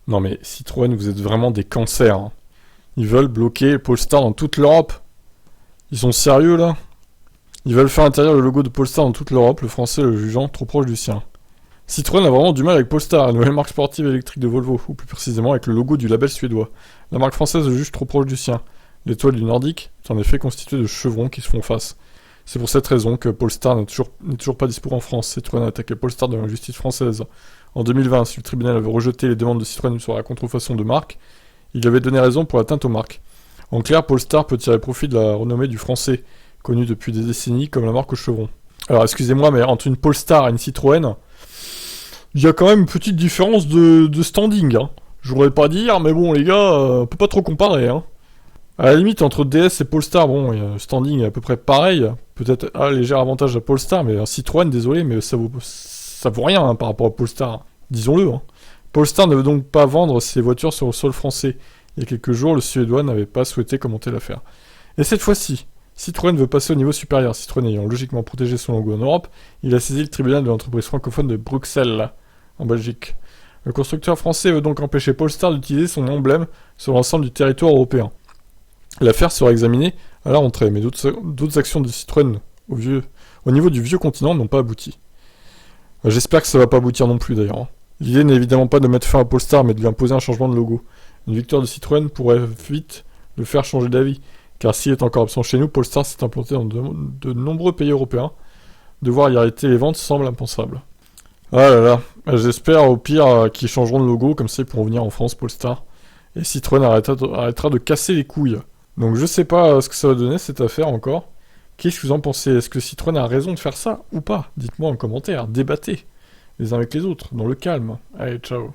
Non mais Citroën, vous êtes vraiment des cancers, hein. Ils veulent bloquer Polestar dans toute l'Europe. Ils sont sérieux là? Ils veulent faire interdire le logo de Polestar dans toute l'Europe, le français le jugeant trop proche du sien. Citroën a vraiment du mal avec Polestar, la nouvelle marque sportive électrique de Volvo, ou plus précisément avec le logo du label suédois. La marque française le juge trop proche du sien. L'étoile du Nordique est en effet constituée de chevrons qui se font face. C'est pour cette raison que Polestar n'est toujours pas dispo en France. Citroën a attaqué Polestar devant la justice française. En 2020, si le tribunal avait rejeté les demandes de Citroën sur la contrefaçon de marque, il avait donné raison pour l'atteinte aux marques. En clair, Polestar peut tirer profit de la renommée du français, connu depuis des décennies comme la marque aux chevrons. Alors excusez-moi, mais entre une Polestar et une Citroën, il y a quand même une petite différence de standing, hein. Je voudrais pas dire, mais bon les gars, on peut pas trop comparer, hein. À la limite, entre DS et Polestar, bon, le standing est à peu près pareil. Peut-être un léger avantage à Polestar, mais un Citroën, désolé, mais ça vaut rien hein, par rapport à Polestar. Disons-le, hein. Polestar ne veut donc pas vendre ses voitures sur le sol français. Il y a quelques jours, le Suédois n'avait pas souhaité commenter l'affaire. Et cette fois-ci, Citroën veut passer au niveau supérieur. Citroën ayant logiquement protégé son logo en Europe, il a saisi le tribunal de l'entreprise francophone de Bruxelles, en Belgique. Le constructeur français veut donc empêcher Polestar d'utiliser son emblème sur l'ensemble du territoire européen. L'affaire sera examinée à la rentrée, mais d'autres actions de Citroën au niveau du vieux continent n'ont pas abouti. J'espère que ça va pas aboutir non plus d'ailleurs, hein. L'idée n'est évidemment pas de mettre fin à Polestar, mais de lui imposer un changement de logo. Une victoire de Citroën pourrait vite le faire changer d'avis, car s'il est encore absent chez nous, Polestar s'est implanté dans de nombreux pays européens. Devoir y arrêter les ventes semble impensable. Ah là là, j'espère au pire qu'ils changeront de logo, comme ça ils pourront venir en France, Polestar. Et Citroën arrêtera de casser les couilles. Donc je sais pas ce que ça va donner cette affaire encore. Qu'est-ce que vous en pensez? Est-ce que Citroën a raison de faire ça ou pas? Dites-moi en commentaire, débattez les uns avec les autres, dans le calme. Allez, ciao.